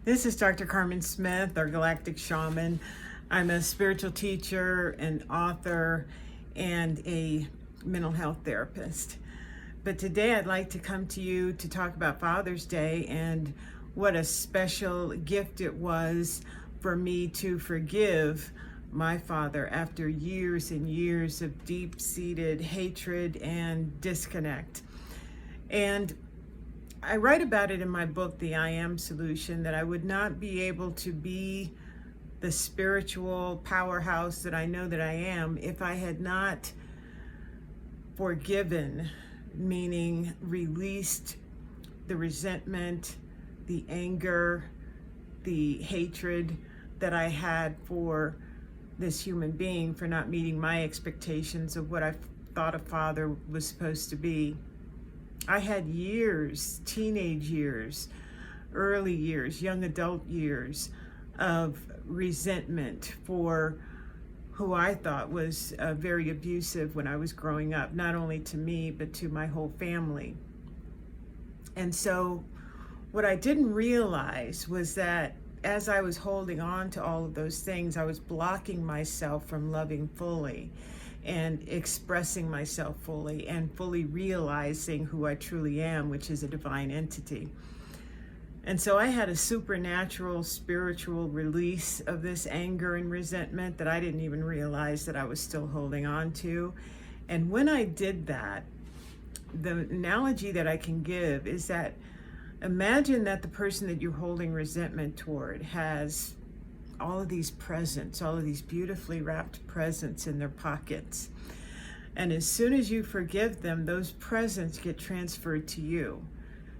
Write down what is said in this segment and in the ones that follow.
This is Dr. Carmen Smith, our Galactic Shaman. I'm a spiritual teacher, an author, and a mental health therapist. But today I'd like to come to you to talk about Father's Day and what a special gift it was for me to forgive my father after years and years of deep-seated hatred and disconnect. And I write about it in my book, The I Am Solution, that I would not be able to be the spiritual powerhouse that I know that I am if I had not forgiven, meaning released the resentment, the anger, the hatred that I had for this human being for not meeting my expectations of what I thought a father was supposed to be. I had years, teenage years, early years, young adult years of resentment for who I thought was very abusive when I was growing up, not only to me, but to my whole family. And so what I didn't realize was that as I was holding on to all of those things, I was blocking myself from loving fully and expressing myself fully and fully realizing who I truly am, which is a divine entity. And so I had a supernatural, spiritual release of this anger and resentment that I didn't even realize that I was still holding on to. And when I did that, the analogy that I can give is that imagine that the person that you're holding resentment toward has all of these presents, all of these beautifully wrapped presents in their pockets. And as soon as you forgive them, those presents get transferred to you.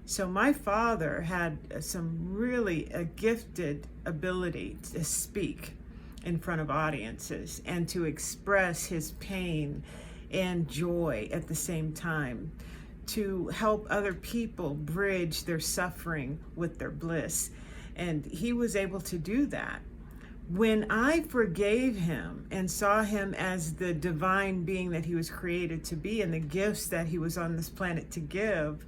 So my father had some really a gifted ability to speak in front of audiences and to express his pain and joy at the same time, to help other people bridge their suffering with their bliss. And he was able to do that. When I forgave him and saw him as the divine being that he was created to be and the gifts that he was on this planet to give,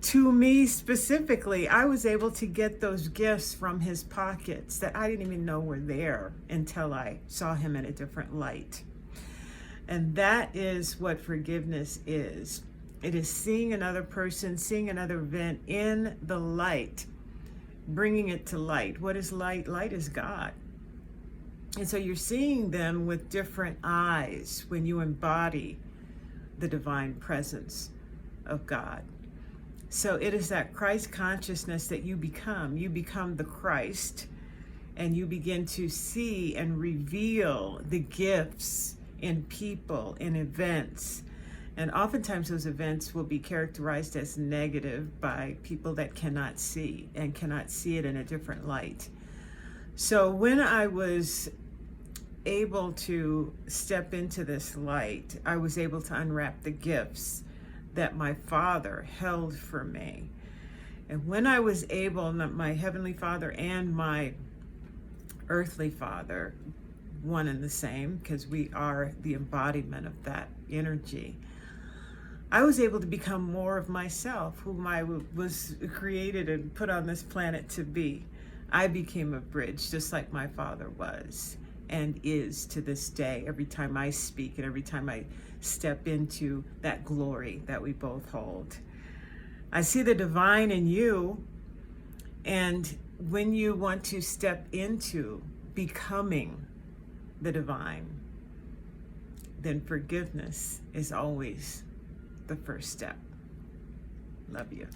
to me specifically, I was able to get those gifts from his pockets that I didn't even know were there until I saw him in a different light. And that is what forgiveness is. It is seeing another person, seeing another event in the light, bringing it to light. What is light? Light is God. And so you're seeing them with different eyes when you embody the divine presence of God. So it is that Christ consciousness that you become. You become the Christ, and you begin to see and reveal the gifts in people, in events. And oftentimes those events will be characterized as negative by people that cannot see and cannot see it in a different light. So when I was able to step into this light, I was able to unwrap the gifts that my father held for me. And when I was able, my Heavenly Father and my earthly father, one and the same, because we are the embodiment of that energy, I was able to become more of myself, whom I was created and put on this planet to be. I became a bridge, just like my father was and is to this day, every time I speak and every time I step into that glory that we both hold. I see the divine in you, and when you want to step into becoming the divine, then forgiveness is always the first step. Love you.